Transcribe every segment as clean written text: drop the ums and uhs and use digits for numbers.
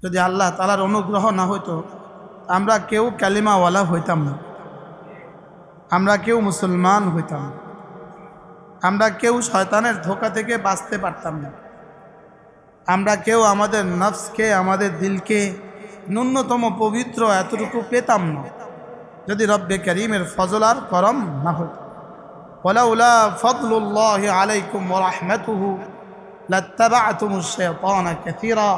যদি আল্লাহ তাআলার অনুগ্রহ না হইতো আমরা কেউ কালিমাওয়ালা হইতাম না, আমরা কেউ মুসলমান হইতাম না, আমরা কেউ শয়তানের ধোঁকা থেকে বাঁচতে পারতাম না, আমরা কেউ আমাদের নফসকে আমাদের দিলকে ন্যূনতম পবিত্র এতটুকু পেতাম না যদি রব্বে করিমের ফজল আর করম না হতো। ওয়ালাউলা ফদলুল্লাহি আলাইকুম ওয়া রাহমাতুহু লাত্তাবা'তুমুশ শাইতানা কাসীরা,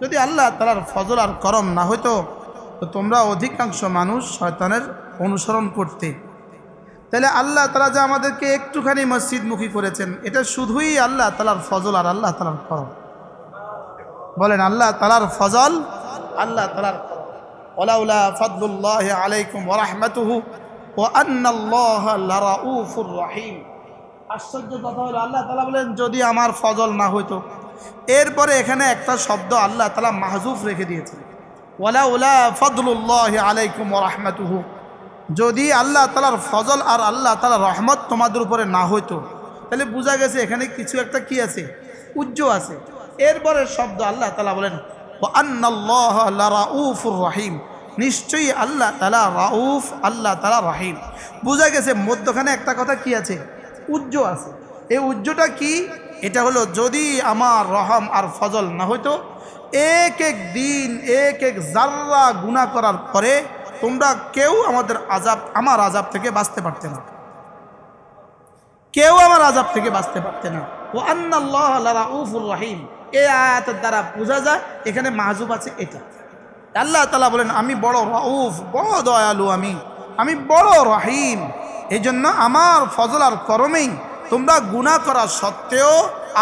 যদি আল্লাহ তাআলার ফজল আর করম না হতো তো তোমরা অধিকাংশ মানুষ শয়তানের অনুসরণ করতে। তাহলে আল্লাহ তাআলা যে আমাদেরকে একটুখানি মসজিদমুখী করেছেন এটা শুধুই আল্লাহ তাআলার ফজল আর আল্লাহ তাআলার করম। বলেন আল্লাহ তাআলার ফজল, আল্লাহ তাআলার করম। ওয়ালাউলা ফদলুল্লাহি আলাইকুম ওয়া রাহমাতুহু ওয়া আন্নাল্লাহা লারাউফুর রহিম। আশ্চর্য কথা হলো আল্লাহ তাআলা বলেন যদি আমার ফজল না হইতো, এরপরে এখানে একটা শব্দ আল্লাহ তাআলা মাহজুফ রেখে দিয়েছেন, ওয়ালাউলা ফদলুল্লাহি আলাইকুম ওয়া রাহমাতুহু, যদি আল্লাহ তাআলার ফজল আর আল্লাহ তাআলার রহমত তোমাদের উপরে না হইতো। তাহলে বোঝা গেছে এখানে কিছু একটা কি আছে, উজ্জ আছে। এরপরে শব্দ আল্লাহ তাআলা বলেন ওয়া আন্নাল্লাহা লারাউফুর রহিম, নিশ্চয়ই আল্লাহ তাআলা রাউফ, আল্লাহ তাআলা রহিম। বোঝা গেছে মধ্যখানে একটা কথা কি আছে, উজ্জ আছে। এই উজ্জটা কি? এটা হলো যদি আমার রহম আর ফজল না হইতো, এক এক দিন এক এক জাররা গুনাহ করার পরে তোমরা কেউ আমার আযাব থেকে বাঁচতে পারতে না, কেউ আমার আযাব থেকে বাঁচতে পারতে না। ওয়া আন্নাল্লাহা লারাউফুর রহিম, এই আয়াতের দ্বারা বোঝা যায় এখানে মাহজুব আছে এটা। আল্লাহ তাআলা বলেন আমি বড় রাউফ, বড় দয়ালু, আমি বড় রহিম। এই জন্য আমার ফজল আর করমেই তোমরা গুনাহ করা সত্ত্বেও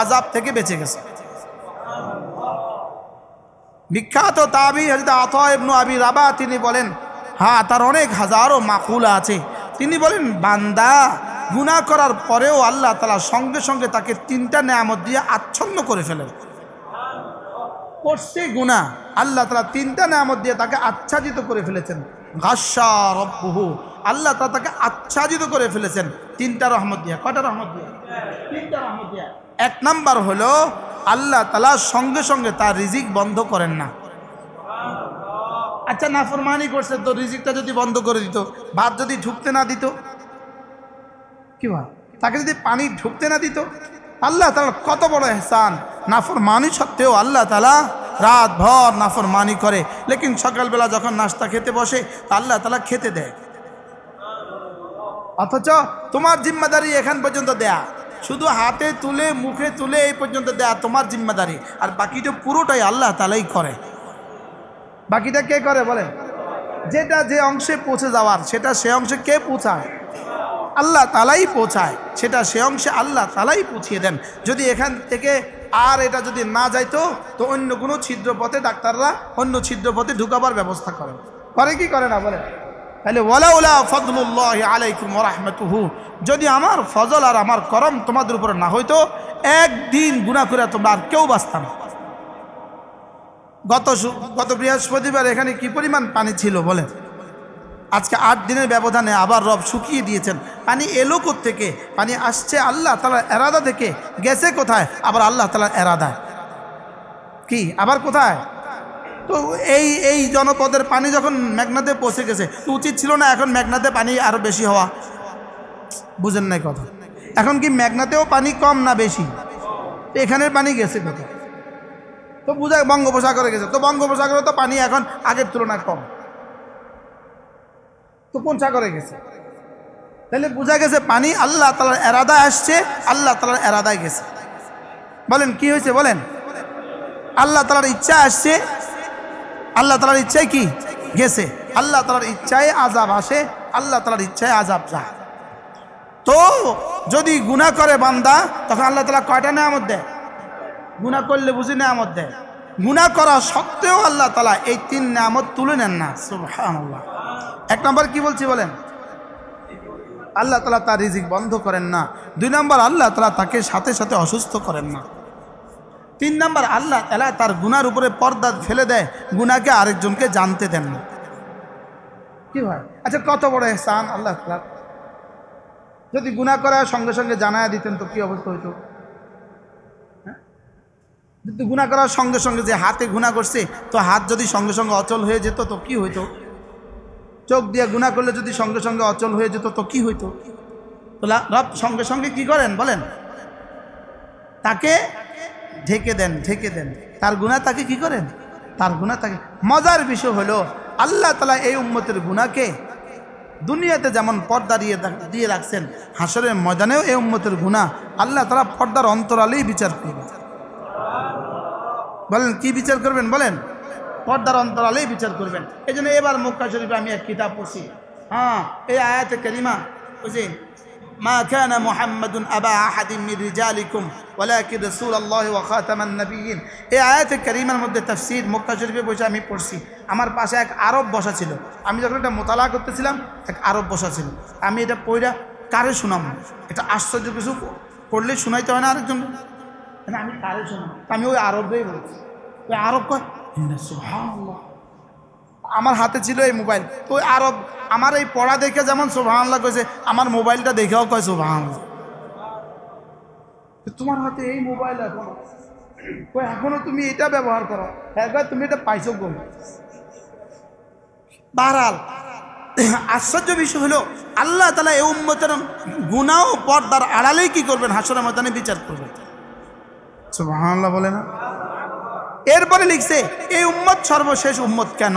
আযাব থেকে বেঁচে গেছে। বিখ্যাত তাবি হযরত আতা ইবনে আবি রাবা তিনি বলেন, হ্যাঁ তার অনেক হাজারো মাকুলা আছে, তিনি বলেন বান্দা গুনাহ করার পরেও আল্লাহ তাআলা সঙ্গে সঙ্গে তাকে তিনটা নেয়ামত দিয়ে আচ্ছন্ন করে ফেলেন। করছে গুনাহ, আল্লাহ তাআলা তিনটা নেয়ামত দিয়ে তাকে আচ্ছাদিত করে ফেলেছেন। গাশা রব্বুহু, আল্লাহ তাআলা তাকে আচ্ছাদিত করে ফেলেছেন তিনটা রহমত দিয়ে। কয়টা রহমত দিয়ে? তিনটা রহমত দিয়ে। এক নাম্বার হলো আল্লাহ তাআলা সঙ্গে সঙ্গে তার রিজিক বন্ধ করেন না। আচ্ছা নাফরমানি করছে তো রিজিকটা যদি বন্ধ করে দিত, ভাত যদি ঢুকতে না দিত, কি হয়, তাকে যদি পানি ঢুকতে না দিত, আল্লাহ তাআলা কত বড় ইহসান। নাফরমানি সত্ত্বেও আল্লাহ তাআলা রাত ভর নাফরমানি করে, লেকিন সকালবেলা যখন নাস্তা খেতে বসে আল্লাহ তাআলা খেতে দেয়। অথচ তোমার জিম্মাদারি এখান পর্যন্ত দেয়া, শুধু হাতে তুলে মুখে তুলে এই পর্যন্ত দেয়া তোমার জিম্মাদারি, আর বাকিটা পুরোটাই আল্লাহ তাআলাই করে। বাকিটা কে করে বলেন? যেটা যে অংশে পৌঁছে যাওয়ার সেটা সে অংশে কে পৌঁছায়? আল্লাহ তাআলাই পৌঁছায়, সেটা সে অংশে আল্লাহ তাআলাই পৌঁছিয়ে দেন। যদি এখান থেকে আর এটা যদি না যাইতো তো অন্য কোনো ছিদ্র পথে ডাক্তাররা অন্য ছিদ্র পথে ঢুকাবার ব্যবস্থা করে কি করে না বলেন? তাহলে ওয়ালাউলা ফদলুল্লাহি আলাইকুম ওয়া রাহমাতুহু, যদি আমার ফজল আর আমার করম তোমাদের উপরে না হইতো একদিন গুনাহ করে তোমরা আর কেউ বাঁচত না। গত বৃহস্পতিবার এখানে কি পরিমাণ পানি ছিল বলেন? আজকে 8 দিনের ব্যবধানে আবার রব শুকিয়ে দিয়েছেন। পানি এলো কোত্থেকে? পানি আসছে আল্লাহ তাআলার এরাদা থেকে, গেছে কোথায়? আবার আল্লাহ তাআলার এরাদায়। কি আবার কোথায়? তো এই জনপদের পানি যখন মেঘনাতে পৌঁছে গেছে তো উচিত ছিল না এখন মেঘনাতে পানি আরো বেশি হওয়া? বুঝেন নাই কথা? এখন কি মেঘনাতেও পানি কম না বেশি? এখানের পানি গেছে কোথায়? তো বুঝায় বঙ্গোপসাগরে গেছে, তো বঙ্গোপসাগরে তো পানি এখন আগের তুলনায় কম, তো কোন সাগরে গেছে? তাহলে বোঝা গেছে পানি আল্লাহ তাআলার এরাদায় আসছে, আল্লাহ তাআলার এরাদায় গেছে। বলেন কি হয়েছে বলেন? আল্লাহ তাআলার ইচ্ছা আসছে, আল্লাহ তাআলার ইচ্ছায় কি গেছে। আল্লাহ তাআলার ইচ্ছায় আযাব আসে, আল্লাহ তাআলার ইচ্ছায় আযাব যায়। তো যদি গুনাহ করে বান্দা তখন আল্লাহ তাআলা কয়টা নেয়ামত দেয়? গুনাহ করলে বুঝি নেয়ামত দেয়। গুনাহ করা সত্ত্বেও আল্লাহ তাআলা এই 3 নেয়ামত তুলে নেন না। সুবহানাল্লাহ। এক নম্বর কি বলছি বলেন? আল্লাহ তাআলা তার রিজিক বন্ধ করেন না। 2 নম্বর আল্লাহ তাআলা তাকে সাথে সাথে অসুস্থ করেন না। 3 নম্বর আল্লাহ তাআলা তার গুনার উপরে পর্দা ফেলে দেয়, গুনাহকে আরেকজনকে জানতে দেন না। কি হয়? আচ্ছা কত বড় ইহসান আল্লাহ তাআলা। যদি গুনাহ করার সঙ্গে সঙ্গে জানায়া দিতেন তো কি অবস্থা হইতো? কিন্তু গুনাহ করার সঙ্গে সঙ্গে যে হাতে গুনাহ করছে, তো হাত যদি সঙ্গে সঙ্গে অচল হয়ে যেত তো কি হইতো? চোখ দিয়ে গুনাহ করলে যদি সঙ্গে সঙ্গে অচল হয়ে যেত তো কি হইতো? তো রব সঙ্গে সঙ্গে কি করেন বলেন? তাকে ঢেকে দেন, ঢেকে দেন। তার গুনাহ তাকে কি করেন? তার গুনাহ তাকে। মজার বিষয় হলো আল্লাহ তাআলা এই উম্মতের গুনাহকে দুনিয়াতে যেমন পর্দা দিয়ে রাখছেন, হাসরের ময়দানেও এই উম্মতের গুনাহ আল্লাহ তাআলা পর্দার অন্তরালেই বিচার করবেন। বলেন কি বিচার করবেন? বলেন পর্দার অন্তরালেই বিচার করবেন। এই জন্য এবার মক্কা শরীফে আমি এক কিতাব পড়ছি, এই আয়াতে কারিমা বুঝি, মা কানা মুহাম্মাদুন আবা আহাদিন মিন রিজালিকুম ওয়ালাকিন রাসূলুল্লাহ ওয়া খাতামান নবিয়্যিন। এই আয়াতে কারিমার মধ্যে তাফসীর মক্কা শরীফে বসে আমি পড়ছি। আমার পাশে এক আরব বসা ছিল, আমি যখন এটা মোতালা করতেছিলাম এক আরব বসা ছিল। আমি এটা পড়া কারে শোনাম? এটা আশ্চর্য কিছু, পড়লে শোনাইতে হয় না আরেকজন, আমি কারে শোনাম? আমি ওই আরবেই বলছি। ওই আরব কয় সুবহানাল্লাহ। আমার হাতে ছিল এই মোবাইল, তো ওই আরব আমার এই পড়া দেখে যেমন সুবহানাল্লাহ কইছে, আমার মোবাইলটা দেখেও কয় সুবহানাল্লাহ। তোমার হাতে এই মোবাইল এখনো তুমি এটা ব্যবহার করো, একবার তুমি এটা পাইছো কম। বাহরাল আশ্চর্য বিষয় হলো আল্লাহ তাআলা এই উম্মতের গুনাহ পর্দার আড়ালেই কি করবেন? হাসরের ময়দানে বিচার করবেন। সুবহানাল্লাহ বলে না? এরপরে লিখছে এই উম্মত সর্বশেষ উম্মত কেন?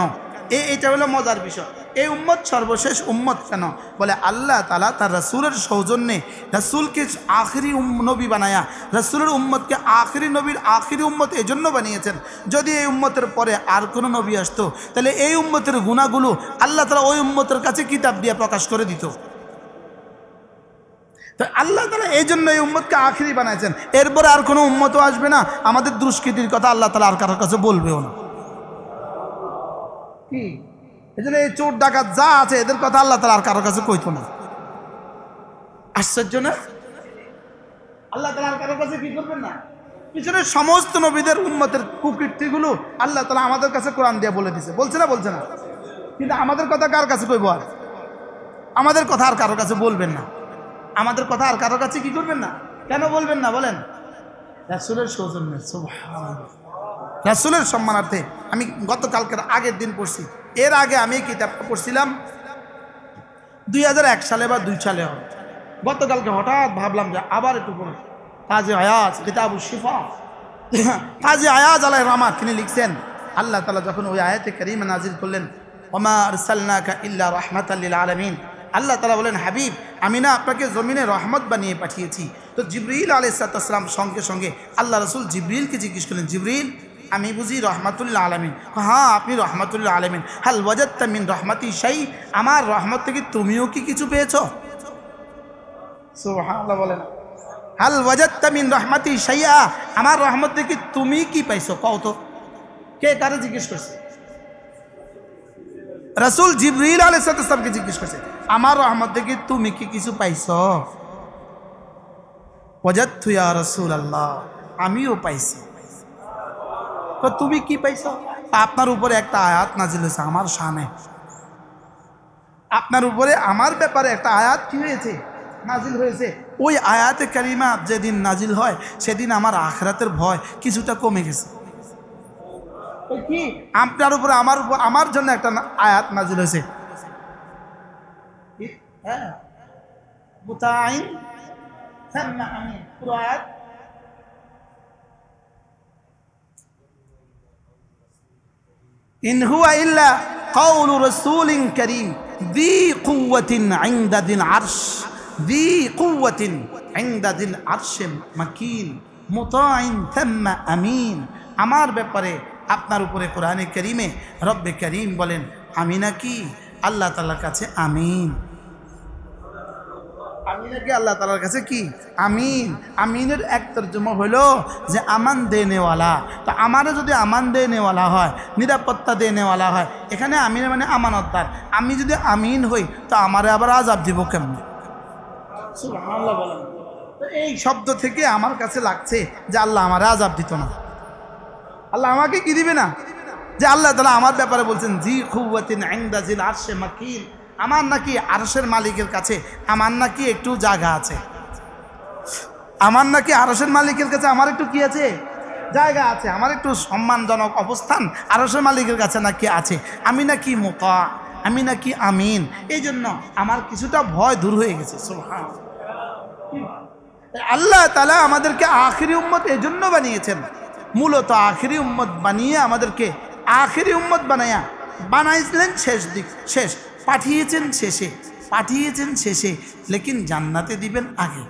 এইটা হলো মজার বিষয়। এই উম্মত সর্বশেষ উম্মত কেন? বলে আল্লাহ তাআলা তার রাসূলের সৌজন্যে রাসূলকে আখিরি নবী বানায়া রাসূলের উম্মতকে আখিরি নবীর আখিরি উম্মত এজন্য বানিয়েছেন, যদি এই উম্মতের পরে আর কোনো নবী আসতো তাহলে এই উম্মতের গুনাহগুলো আল্লাহ তাআলা ওই উম্মতের কাছে কিতাব দিয়ে প্রকাশ করে দিত। তো আল্লাহ তাআলা এই জন্য এই উম্মতকে আখিরি বানাইছেন। এরপরে আর কোনো উম্মতও আসবে না, আমাদের দুষ্কৃতির কথা আল্লাহ তাআলা আর কারোর কাছে বলবেও না। কি এই জন্য এই চোর ডাকাত যা আছে এদের কথা আল্লাহ তাআলা আর কারোর কাছে কইতো না। আশ্চর্য না? আল্লাহ তাআলা আর কারোর কাছে কি করবেন না? পিছনের সমস্ত নবীদের উম্মতের কুকীর্তিগুলো আল্লাহ তাআলা আমাদের কাছে কোরআন দিয়ে বলে দিছে। বলছে না? বলছে না? কিন্তু আমাদের কথা কার কাছে কইব? আর আমাদের কথা আর কারোর কাছে বলবেন না। আমাদের কথা আর কারোর কাছে কি করবেন না? কেন বলবেন না বলেন? রাসূলের সৌজন্যে। সুবহানাল্লাহ। রাসূলের সম্মানার্থে আমি গতকালকের আগের দিন পড়ছি, এর আগে আমি এই কিতাবটা পড়ছিলাম 2001 সালে বা 2 সালে হবে। গতকালকে হঠাৎ ভাবলাম যে আবার একটু পড়ি। কাজী আয়াজ কিতাবুশ শিফা, কাজী আয়াজ আলাইহির রহমাত তিনি লিখছেন আল্লাহ তাআলা যখন ওই আয়াতে কারিমা নাজিল করলেন, ওমা আরসালনাকা ইল্লা রাহমাতাল লিল আলামিন, আল্লাহ তাআলা বলেন হাবিব আমি না আপনাকে জমিনে রহমত বানিয়ে পাঠিয়েছি। তো জিবরিল আলাইহিস সালাম সঙ্গে সঙ্গে আল্লাহ রাসূল জিবরিলকে জিজ্ঞেস করলেন, জিবরিল আমি বুঝি রহমাতুল আলামিন? হ্যাঁ আপনি রহমাতুল আলামিন। হাল ওয়াজাদতা মিন রহমাতি শাই, আমার রহমত থেকে তুমিও কি কিছু পেয়েছো? সুবহানাল্লাহ বলেন। হাল ওয়াজাদতা মিন রহমাতি শাইআ, আমার রহমত থেকে তুমি কি পাইছো কও তো? কে কারে জিজ্ঞেস করছে? রাসূল জিবরিল আলাইহিস সালামকে জিজ্ঞেস করছে আমার রহমত থেকে তুমি কি কিছু পাইছো? ওয়াজাদতু ইয়া রাসূলুল্লাহ, আমিও পাইছি। তো তুমি কি পাইছো? আপনার উপরে একটা আয়াত নাজিল হয়েছে আমার শানে, আপনার উপরে আমার ব্যাপারে একটা আয়াত কি হয়েছে? নাজিল হয়েছে। ওই আয়াতে কারিমা যেদিন নাজিল হয় সেদিন আমার আখিরাতের ভয় কিছুটা কমে গেছে। কি আপনার উপরে আমার জন্য একটা আয়াত নাজিল হয়েছে, হ্যাঁ মুতাইন সাম্মা আমিন, পুরো আয়াত ইন হুয়া ইল্লা কাউলু রাসূলিন কারীম যী কুওয়াতিন ইনদা যিল আরশ, যী কুওয়াতিন ইনদা যিল আরশে মাকিন মুতাইন সাম্মা আমিন। আমার ব্যাপারে আপনার উপরে কোরআনে কারীমে রব্বে কারীম বলেন আমি নাকি আল্লাহ তাআলার কাছে আমিন। আমি নাকি আল্লাহ তাআলার কাছে কি আমিন। আমিনের এক তর্জমা হলো যে আমান দেনেওয়ালা। তো আমারে যদি আমান দেনেওয়ালা হয়, নিরাপত্তা দেনেওয়ালা হয়, এখানে আমিন মানে আমানতদার। আমি যদি আমিন হই তো আমারে আবার আযাব দিব কেমন? সুবহানাল্লাহ বলেন। তো এই শব্দ থেকে আমার কাছে লাগছে যে আল্লাহ আমারে আযাব দিত না। আল্লাহ আমাকে কি দিবে না? যে আল্লাহ তাআলা আমার ব্যাপারে বলছেন জি কুওয়াতিন ইনদা যিল আরশে মাকিন, আমার নাকি আরশের মালিকের কাছে আমার নাকি একটু জায়গা আছে, আমার নাকি আরশের মালিকের কাছে আমার একটু কি আছে? জায়গা আছে, আমার একটু সম্মানজনক অবস্থান আরশের মালিকের কাছে নাকি আছে, আমি নাকি মুতা, আমি নাকি আমিন, এই জন্য আমার কিছুটা ভয় দূর হয়ে গেছে। সুবহানাল্লাহ। আল্লাহ তাআলা আমাদেরকে আখিরি উম্মত এজন্য বানিয়েছেন, মূলত আখিরি উম্মত বানিয়ে আমাদেরকে আখিরি উম্মত বানাইছিলেন শেষ পাঠিয়েছেন শেষে, লেকিন জান্নাতে দিবেন আগে।